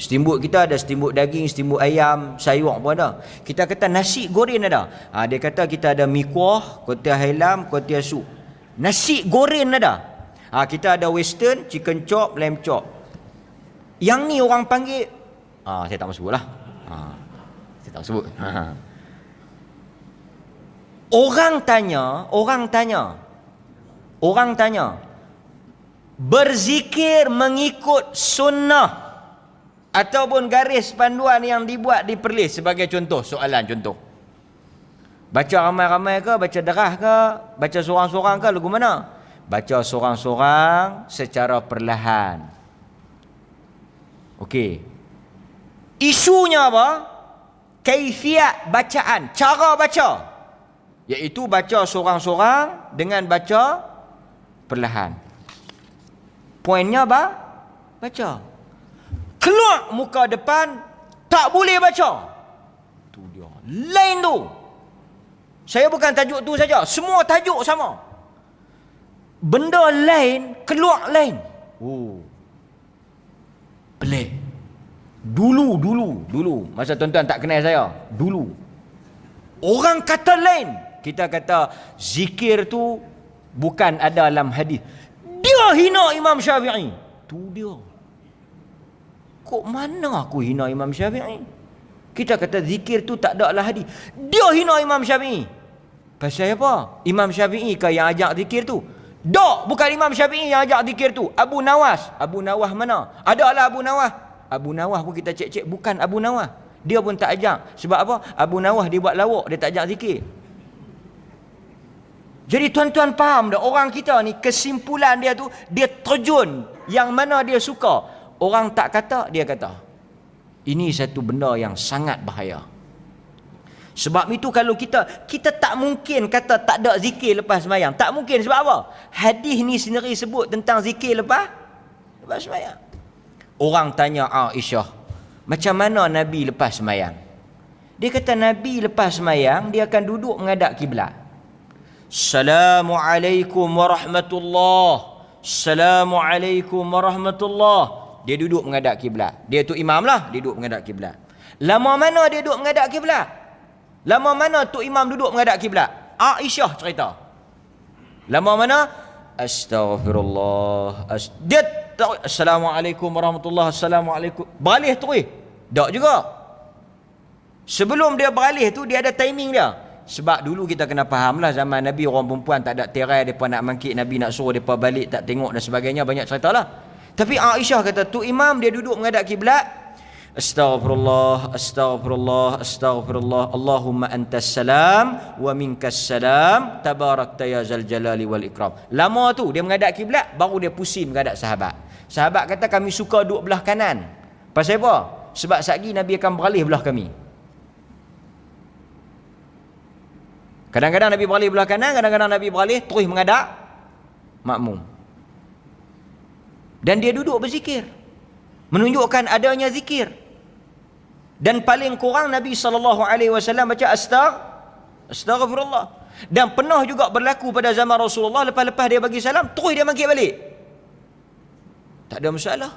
Steamboat kita ada steamboat daging, steamboat ayam, sayur pun ada. Kita kata nasi goreng ada. Dia kata kita ada mi kuah, kuotie hailam, kuotie sup. Nasi goreng ada. Kita ada western, chicken chop, lamb chop. Yang ni orang panggil, saya tak mahu sebut lah. Saya tak mahu sebut. Orang tanya, berzikir mengikut sunnah ataupun garis panduan yang dibuat di Perlis, sebagai contoh, soalan contoh. Baca ramai-ramai ke, baca derah ke, baca sorang-sorang ke, lagu mana? Baca sorang-sorang secara perlahan. Okey. Isunya apa? Kaifiat bacaan, cara baca. Iaitu baca sorang-sorang dengan baca perlahan. Poinnya apa? Baca. Keluar muka depan, tak boleh baca. Tu dia. Lain tu. Saya bukan tajuk tu saja. Semua tajuk sama. Benda lain, keluar lain. Pelik. Dulu. Masa tuan-tuan tak kenal saya. Dulu. Orang kata lain. Kita kata zikir tu bukan ada dalam hadis. Dia hina Imam Syafi'i. Tu dia. Kok mana aku hina Imam Syafi'i? Kita kata zikir tu tak ada dalam hadis. Dia hina Imam Syafi'i. Pasal apa? Imam Syafi'i ke yang ajak zikir tu? Tak, bukan Imam Syafi'i yang ajak zikir tu. Abu Nawas. Abu Nawas mana? Ada lah Abu Nawas. Abu Nawas pun kita cek-cek, bukan Abu Nawas. Dia pun tak ajak. Sebab apa? Abu Nawas dia buat lawak, dia tak ajak zikir. Jadi tuan-tuan faham dah, orang kita ni kesimpulan dia tu, dia terjun yang mana dia suka. Orang tak kata, dia kata. Ini satu benda yang sangat bahaya. Sebab itu kalau kita tak mungkin kata tak ada zikir lepas sembahyang. Tak mungkin. Sebab apa? Hadis ni sendiri sebut tentang zikir lepas sembahyang. Orang tanya Aisyah, macam mana Nabi lepas sembahyang? Dia kata Nabi lepas sembahyang, dia akan duduk menghadap kiblat. Assalamualaikum warahmatullahi. Assalamualaikum warahmatullahi. Dia duduk menghadap kiblat. Dia tu imam lah, dia duduk menghadap kiblat. Lama mana dia duduk menghadap kiblat? Lama mana tu imam duduk menghadap kiblat? Aisyah cerita. Lama mana? Astaghfirullah. Dia Assalamualaikum warahmatullahi. Assalamualaikum. Beralih terus. Tak juga. Sebelum dia beralih tu, dia ada timing dia. Sebab dulu kita kena faham lah, zaman Nabi orang perempuan tak ada tirai, mereka nak mangkit, Nabi nak suruh mereka balik, tak tengok dan sebagainya, banyak cerita lah. Tapi Aisyah kata, tu imam dia duduk menghadap kiblat. Astaghfirullah, astaghfirullah, astaghfirullah. Allahumma antas salam wa minkas salam, tabarakta ya zal jalali wal ikram. Lama tu dia menghadap kiblat, baru dia pusing menghadap sahabat. Sahabat kata, kami suka duduk belah kanan. Pasal apa? Sebab satgi Nabi akan beralih belah kami. Kadang-kadang Nabi beralih belah kanan, kadang-kadang Nabi beralih terus menghadap makmum. Dan dia duduk berzikir, menunjukkan adanya zikir. Dan paling kurang Nabi SAW baca astaghfirullah. Dan pernah juga berlaku pada zaman Rasulullah, lepas-lepas dia bagi salam, terus dia bangkit balik. Tak ada masalah.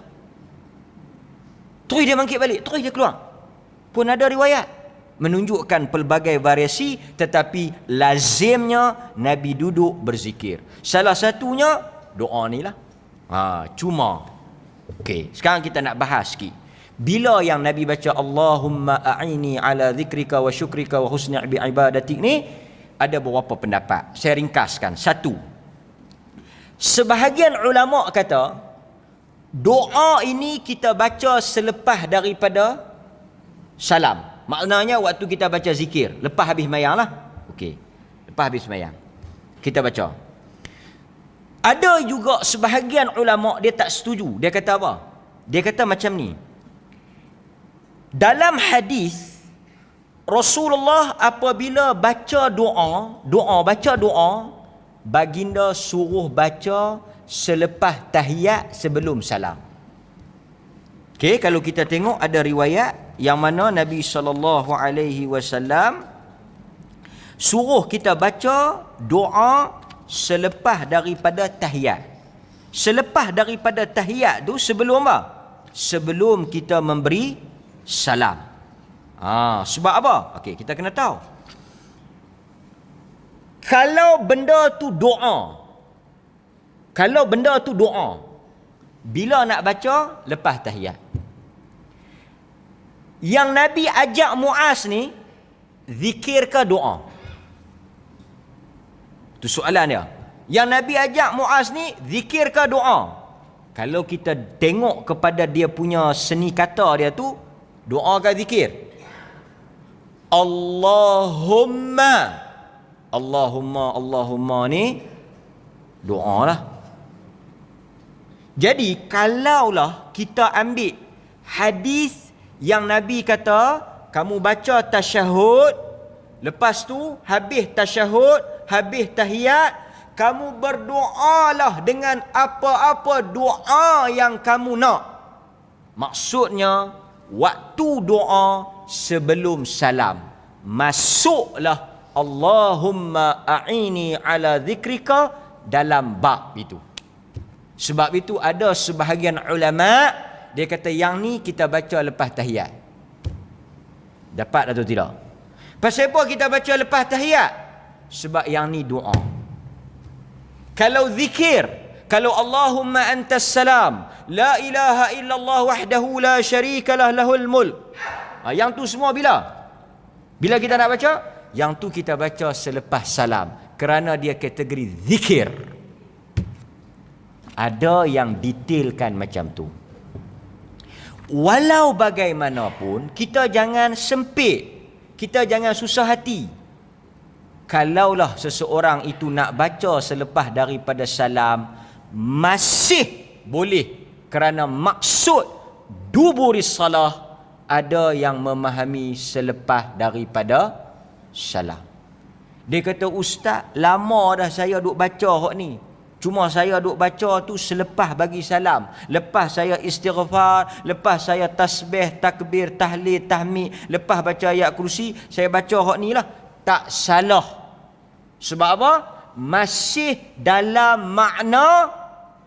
Terus dia bangkit balik, terus dia keluar. Pun ada riwayat menunjukkan pelbagai variasi, tetapi lazimnya Nabi duduk berzikir. Salah satunya doa ni lah. Cuma okey, sekarang kita nak bahas sikit. Bila yang Nabi baca Allahumma a'ini ala zikrika wa syukrika wa husni ibadatik ni, ada beberapa pendapat. Saya ringkaskan. Satu, sebahagian ulama kata doa ini kita baca selepas daripada salam. Maknanya waktu kita baca zikir, lepas habis sembahyang lah. Okey, lepas habis sembahyang kita baca. Ada juga sebahagian ulama dia tak setuju. Dia kata apa? Dia kata macam ni. Dalam hadis Rasulullah apabila baca doa, baginda suruh baca selepas tahiyat sebelum salam. Okey, kalau kita tengok ada riwayat yang mana Nabi SAW suruh kita baca doa selepas daripada tahiyat. Selepas daripada tahiyat tu sebelum apa? sebelum kita memberi salam. Sebab apa? Okey, kita kena tahu. Kalau benda tu doa, bila nak baca? Lepas tahiyat. Yang Nabi ajak Muaz ni, zikir ke doa? Itu soalan dia. Yang Nabi ajak Muaz ni, zikir ke doa? Kalau kita tengok kepada dia punya seni kata dia tu, doa ke zikir? Allahumma ni doa lah. Jadi kalaulah kita ambil hadis yang Nabi kata, kamu baca tasyahud, lepas tu habis tasyahud, habis tahiyat, kamu berdoalah dengan apa-apa doa yang kamu nak. Maksudnya, waktu doa sebelum salam, masuklah Allahumma a'ini ala zikrika dalam bab itu. Sebab itu ada sebahagian ulama, dia kata yang ni kita baca lepas tahiyat. Dapat atau tidak? Pasal apa kita baca lepas tahiyat? Sebab yang ni doa. Kalau zikir, kalau Allahumma antas salam, la ilaha illallah wahdahu la syarikalah lahul mulk, yang tu semua bila kita nak baca? Yang tu kita baca selepas salam, kerana dia kategori zikir. Ada yang detailkan macam tu. Walau bagaimanapun, kita jangan sempit, kita jangan susah hati. Kalaulah seseorang itu nak baca selepas daripada salam, masih boleh, kerana maksud duburis salah ada yang memahami selepas daripada salam. Dia kata, ustaz, lama dah saya duk baca hak ni, cuma saya duk baca tu selepas bagi salam, lepas saya istighfar, lepas saya tasbih, takbir, tahlil, tahmid, lepas baca ayat kursi, saya baca hak ni lah. Tak salah. Sebab apa? Masih dalam makna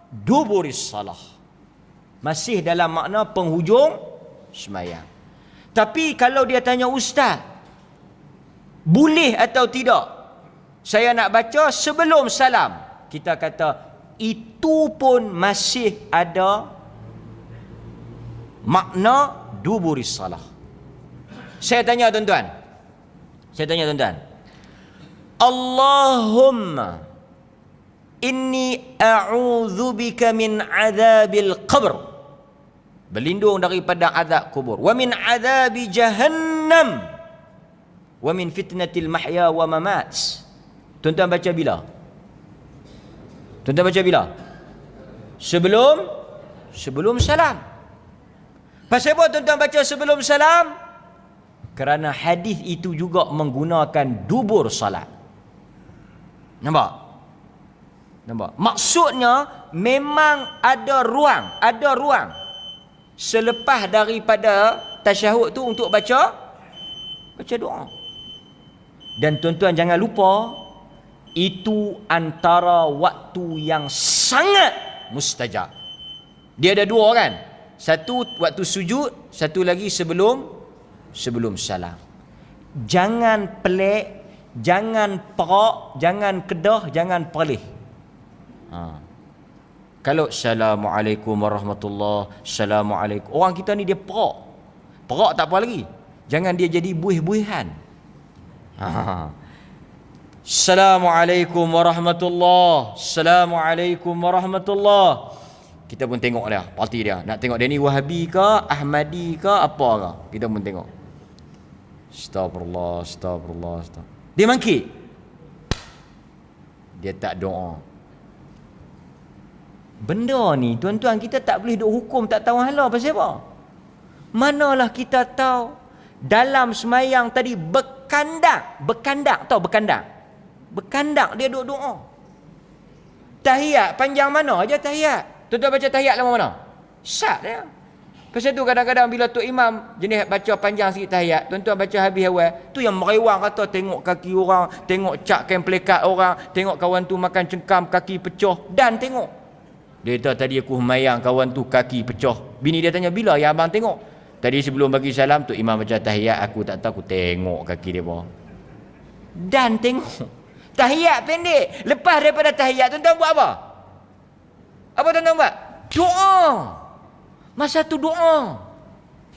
duburis salah, masih dalam makna penghujung sembahyang. Tapi kalau dia tanya, ustaz, boleh atau tidak saya nak baca sebelum salam? Kita kata itu pun masih ada makna duburis salah. Saya tanya tuan-tuan, Allahumma inni a'udzubika min adzabil qabr, berlindung daripada azab kubur, wa min adzabi jahannam, wa min fitnatil mahya wa mamat. Tuan-tuan baca bila? Sebelum salam. Pasal apa tuan-tuan baca sebelum salam? Kerana hadis itu juga menggunakan dubur salat. Nampak? Maksudnya memang ada ruang selepas daripada tasyahud tu untuk baca doa. Dan tuan-tuan jangan lupa, itu antara waktu yang sangat mustajab. Dia ada dua kan? Satu waktu sujud, satu lagi sebelum salam. Jangan pelik, jangan perak, jangan kedah, jangan perlih. Kalau Assalamualaikum warahmatullahi, Assalamualaikum, orang kita ni dia perak tak apa lagi, jangan dia jadi buih-buihan. Assalamualaikum warahmatullahi, Assalamualaikum warahmatullahi. Kita pun tengok dia, parti dia. Nak tengok dia ni Wahabi ke, Ahmadi ke, apa ke. Kita pun tengok. Astagfirullah. Dia mangkit. Dia tak doa. Benda ni, tuan-tuan, kita tak boleh duk hukum tak tahu hala pasal apa. Manalah kita tahu dalam semayang tadi berkandak dia duk doa. Tahiyat panjang mana aja tahiyat. Tuan-tuan baca tahiyat lama mana? Sat dia. Pasal tu kadang-kadang bila tok imam jenis baca panjang sikit tahiyat, tuan-tuan baca habis awal, tu yang merewang kata tengok kaki orang, tengok cak kain pelekat orang, tengok kawan tu makan cengkam kaki pecah, dan tengok Dia kata tadi aku humayang kawan tu kaki pecah. Bini dia tanya, bila ya abang tengok? Tadi sebelum bagi salam tu imam baca tahiyat, aku tak tahu, aku tengok kaki dia bawah. Dan tengok. Tahiyat pendek. Lepas daripada tahiyat tuan-tuan buat apa? Apa tuan-tuan buat? Doa. Masa tu doa.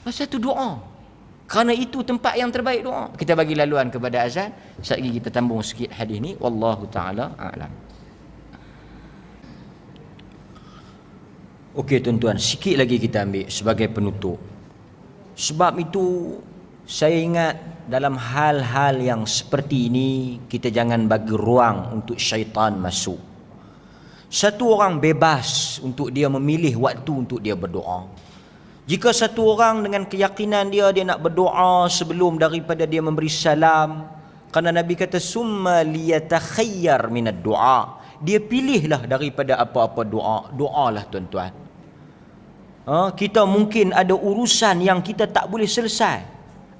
Masa tu doa. Kerana itu tempat yang terbaik doa. Kita bagi laluan kepada azan. Sekejap lagi kita tambung sikit hadis ni. Wallahu ta'ala a'lam. Okey tuan-tuan, sikit lagi kita ambil sebagai penutup. Sebab itu saya ingat dalam hal-hal yang seperti ini kita jangan bagi ruang untuk syaitan masuk. Satu orang bebas untuk dia memilih waktu untuk dia berdoa. Jika satu orang dengan keyakinan dia nak berdoa sebelum daripada dia memberi salam, kerana Nabi kata summa liyatakhayyar minad du'a, dia pilihlah daripada apa-apa doa. Doalah tuan-tuan. Kita mungkin ada urusan yang kita tak boleh selesai.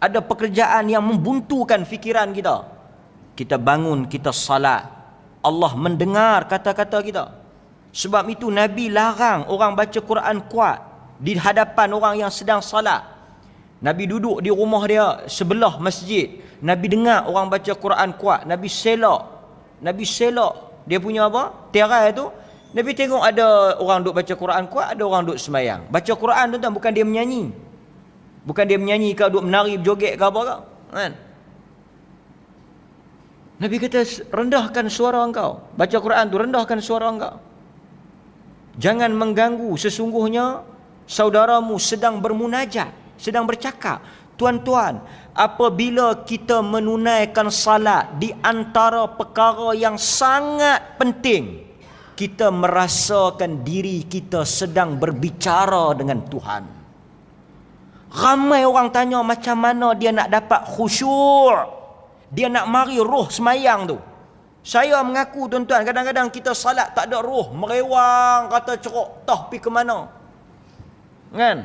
Ada pekerjaan yang membuntukan fikiran kita. Kita bangun, kita salat. Allah mendengar kata-kata kita. Sebab itu Nabi larang orang baca Quran kuat di hadapan orang yang sedang salat. Nabi duduk di rumah dia sebelah masjid. Nabi dengar orang baca Quran kuat. Nabi selok. Dia punya apa? Tirai tu. Nabi tengok ada orang duk baca Quran kuat, ada orang duk sembahyang. Baca Quran tuan-tuan bukan dia menyanyi. Bukan dia menyanyi ke duk menari berjoget ke apa ke. Kan? Nabi kata rendahkan suara engkau. Baca Quran tu rendahkan suara engkau. Jangan mengganggu, sesungguhnya saudaramu sedang bermunajat, sedang bercakap. Tuan-tuan, apabila kita menunaikan salat di antara perkara yang sangat penting, kita merasakan diri kita sedang berbicara dengan Tuhan. Ramai orang tanya macam mana dia nak dapat khusyuk, dia nak mari roh semayang tu. Saya mengaku tuan-tuan, kadang-kadang kita salat tak ada roh, merewang, kata cerok, tah pergi ke mana. Kan?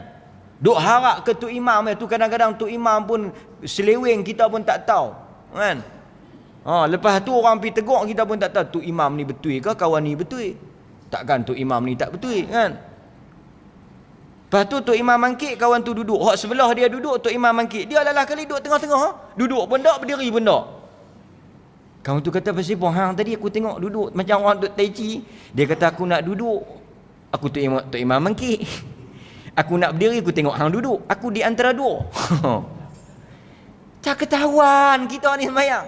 Duk harap ke tu imam tu, kadang-kadang tu imam pun seleweng kita pun tak tahu. Kan? Lepas tu orang pergi tegur kita pun tak tahu tu imam ni betul ke kawan ni betul. Takkan tu imam ni tak betul kan? Lepas tu imam mangkit, kawan tu duduk. Hak sebelah dia duduk, tu imam mangkit. Dia lalah kali duduk tengah-tengah. Duduk pun tak, berdiri pun tak. Kawan tu kata pasal apa? Hang tadi aku tengok duduk macam orang duduk tai chi. Dia kata aku nak duduk. Aku tu imam mangkit. Aku nak berdiri, aku tengok hang duduk. Aku di antara dua. Tak ketahuan kita ni sembahyang.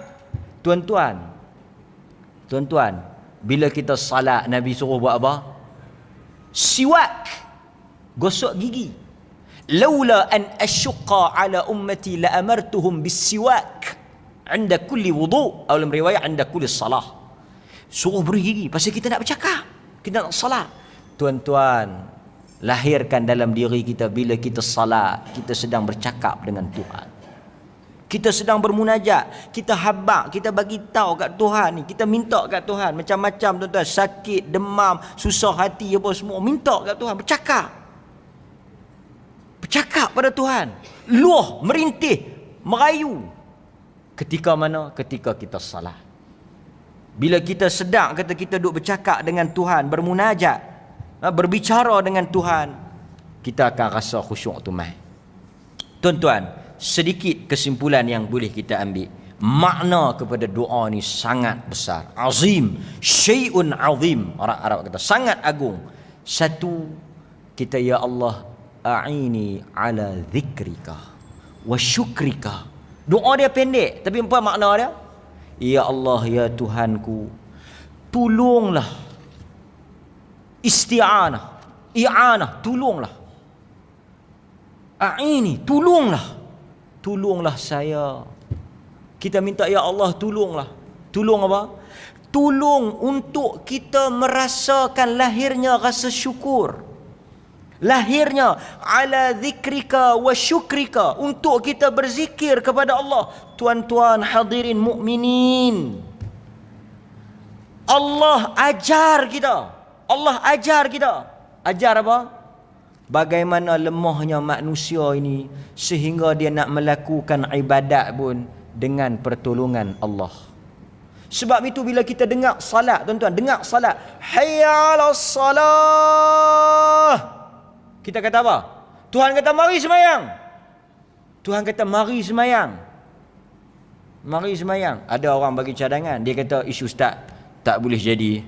Tuan-tuan, bila kita salat, Nabi suruh buat apa? Siwak. Gosok gigi. Laula an asyqa ala ummati la amartuhum bis-siwak 'inda kulli wudu', atau dalam riwayat 'inda kulli salah. Suruh bergigi pasal kita nak bercakap, kita nak salat. Tuan-tuan, lahirkan dalam diri kita bila kita salat, kita sedang bercakap dengan Tuhan. Kita sedang bermunajat, kita habaq, kita bagi tahu kat Tuhan ni, kita minta kat Tuhan macam-macam tuan-tuan, sakit, demam, susah hati apa semua, minta kat Tuhan, bercakap. Bercakap pada Tuhan. Luah, merintih, merayu. Ketika mana? Ketika kita salat. Bila kita sedang kata kita duk bercakap dengan Tuhan, bermunajat, berbicara dengan Tuhan, kita akan rasa khusyuk tu mai. Tuan-tuan, sedikit kesimpulan yang boleh kita ambil. Makna kepada doa ni sangat besar. Azim, syai'un azim. Orang Arab kata sangat agung. Satu, kita ya Allah, a'ini ala zikrika wa syukrika. Doa dia pendek, tapi apa makna dia? Ya Allah, ya Tuhanku, tolonglah. Isti'anah, i'anah, tolonglah. A'ini, tolonglah saya. Kita minta ya Allah tolonglah. Tolong apa? Tolong untuk kita merasakan lahirnya rasa syukur. Lahirnya ala zikrika wa syukrika, untuk kita berzikir kepada Allah. Tuan-tuan hadirin mukminin, Allah ajar kita. Ajar apa? Bagaimana lemahnya manusia ini sehingga dia nak melakukan ibadat pun dengan pertolongan Allah. Sebab itu bila kita dengar salat, tuan-tuan, dengar salat, hayya 'alas salah, kita kata apa? Tuhan kata mari sembahyang. Tuhan kata mari sembahyang. Mari sembahyang. Ada orang bagi cadangan, dia kata, isu ustaz, tak boleh jadi.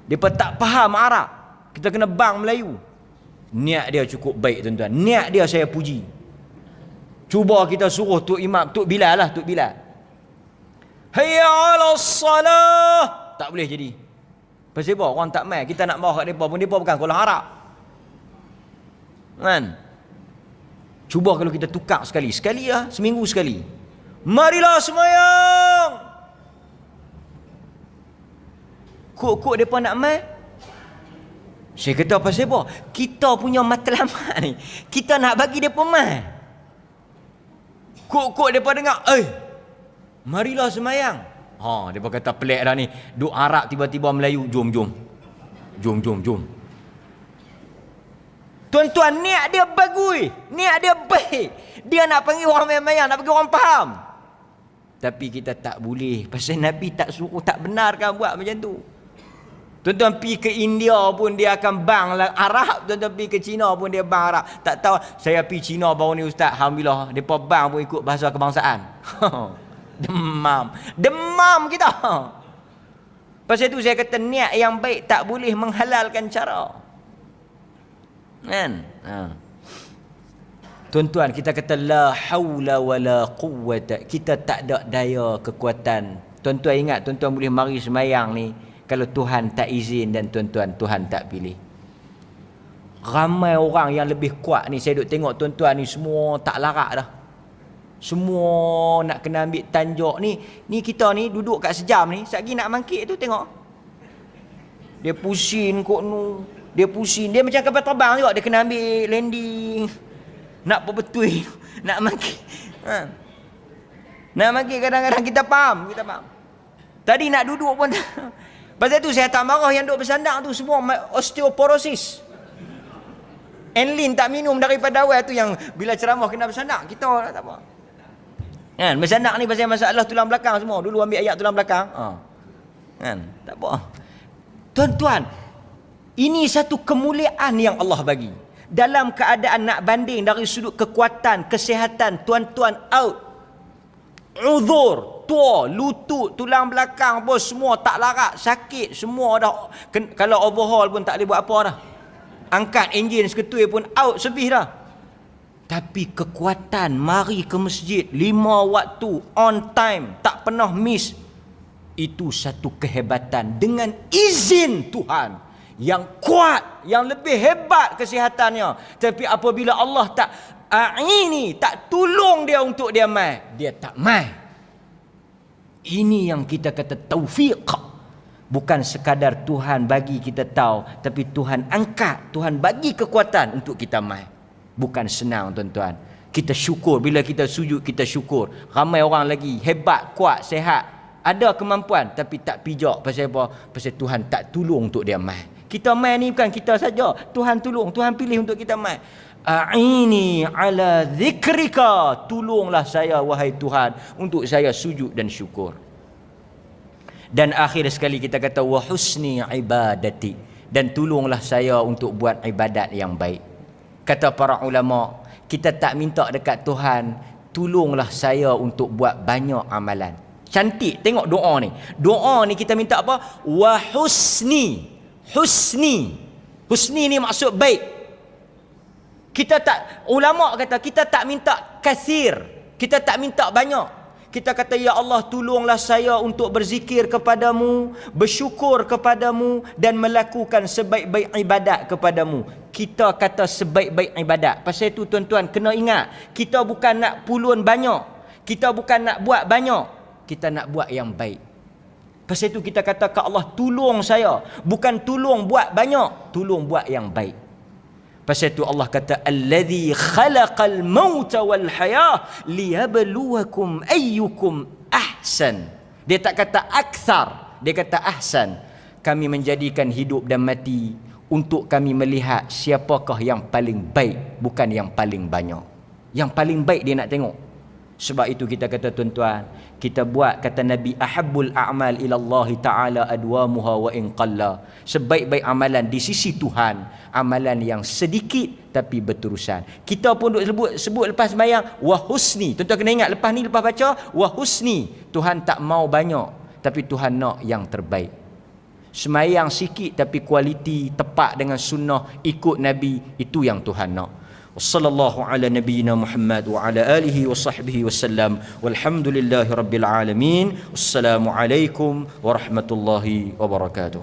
Depa tak faham Arab. Kita kena bang Melayu. Niat dia cukup baik, tuan-tuan. Niat dia saya puji. Cuba kita suruh Tok Imam, Tok Bilal lah, Tok Bilal, hayya 'alas salah, tak boleh jadi. Pasal apa? Orang tak mai, kita nak marah kat depa pun, depa bukan sekolah Arab. Kan? Cuba kalau kita tukar sekali lah, seminggu sekali. Marilah sembahyang. Kok depa nak mai? Saya kata pasal apa? Kita punya matlamat ni, kita nak bagi depa mai. Kok depa dengar, marilah sembahyang. Depa kata pelik dah ni. Duk Arab tiba-tiba Melayu, jom. Tuan-tuan, niat dia bagus, niat dia baik. Dia nak panggil orang sembahyang, nak panggil orang faham. Tapi kita tak boleh, pasal Nabi tak suruh, tak benarkan buat macam tu. Tuan-tuan pergi ke India pun dia akan bang Arab, tuan-tuan pergi ke China pun dia bang Arab. Tak tahu, saya pergi China baru ni ustaz, alhamdulillah depa bang pun ikut bahasa kebangsaan. Demam kita. Pasal itu saya kata niat yang baik tak boleh menghalalkan cara. Kan? Tuan-tuan, kita kata la haula wala quwwata, kita tak ada daya kekuatan. Tuan-tuan ingat, tuan-tuan boleh mari sembahyang ni kalau Tuhan tak izin dan tuan-tuan, Tuhan tak pilih. Ramai orang yang lebih kuat ni, saya duk tengok tuan-tuan ni semua tak larat dah. Semua nak kena ambil tanjuk ni. Ni kita ni duduk kat sejam ni, satgi nak mangkit tu tengok. Dia pusing kok nu. Dia pusing, dia macam kapal terbang juga, dia kena ambil landing. Nak betul, nak mangkit. Nak mangkit kadang-kadang kita faham. Tadi nak duduk pun pasal tu saya tak marah yang duk bersandar tu semua osteoporosis. Enlin tak minum daripada awal tu, yang bila ceramah kena bersandar, kita tak apa. Kan, bersandar ni pasal masalah tulang belakang semua. Dulu ambil ayat tulang belakang. Kan, tak apa. Tuan-tuan, ini satu kemuliaan yang Allah bagi. Dalam keadaan nak banding dari sudut kekuatan, kesihatan, tuan-tuan out. Uzur, tua, lutut, tulang belakang pun semua tak larat, sakit, semua dah. Kalau overhaul pun tak boleh buat apa dah. Angkat enjin seketui pun out sebih dah. Tapi kekuatan mari ke masjid 5 waktu on time, tak pernah miss. Itu satu kehebatan dengan izin Tuhan yang kuat, yang lebih hebat kesihatannya. Tapi apabila Allah tak tak tolong dia untuk dia mai, dia tak mai. Ini yang kita kata taufiq. Bukan sekadar Tuhan bagi kita tahu, tapi Tuhan angkat, Tuhan bagi kekuatan untuk kita mai. Bukan senang, tuan-tuan. Kita syukur, bila kita sujud kita syukur. Ramai orang lagi hebat, kuat, sehat, ada kemampuan, tapi tak pijak. Pasal apa? Pasal Tuhan tak tolong untuk dia mai. Kita mai ni bukan kita saja, Tuhan tolong, Tuhan pilih untuk kita mai. A'ini ala zikrika, tolonglah saya wahai Tuhan untuk saya sujud dan syukur. Dan akhir sekali kita kata wa husni ibadati, dan tolonglah saya untuk buat ibadat yang baik. Kata para ulama, kita tak minta dekat Tuhan, tolonglah saya untuk buat banyak amalan. Cantik, tengok doa ni. Doa ni kita minta apa? Wa husni. Husni ni maksud baik. Kita tak, ulama kata kita tak minta kasir, kita tak minta banyak. Kita kata ya Allah, tolonglah saya untuk berzikir kepadamu, bersyukur kepadamu dan melakukan sebaik-baik ibadat kepadamu. Kita kata sebaik-baik ibadat. Pasal itu tuan-tuan kena ingat, kita bukan nak pulun banyak, kita bukan nak buat banyak, kita nak buat yang baik. Pasal itu kita kata ke Allah, tolong saya, bukan tolong buat banyak, tolong buat yang baik. Pasal itu Allah kata allazi khalaqal mauta wal hayah liyabluwakum ayyukum ahsan. Dia tak kata akthar, dia kata ahsan. Kami menjadikan hidup dan mati untuk kami melihat siapakah yang paling baik, bukan yang paling banyak. Yang paling baik dia nak tengok. Sebab itu kita kata tuan-tuan, kita buat kata Nabi, ahabbul a'mal ila Allah Ta'ala adwamuha wa in qalla. Sebaik-baik amalan di sisi Tuhan, amalan yang sedikit tapi berterusan. Kita pun duk sebut lepas sembahyang wa husni. Tuan-tuan kena ingat lepas ni, lepas baca wa husni. Tuhan tak mau banyak, tapi Tuhan nak yang terbaik. Sembahyang sikit tapi kualiti tepat dengan sunnah, ikut Nabi, itu yang Tuhan nak. Wassallallahu ala nabiyyina Muhammad wa ala alihi wa sahbihi wasallam. Walhamdulillahi rabbil alamin. Wassalamu alaikum warahmatullahi wabarakatuh.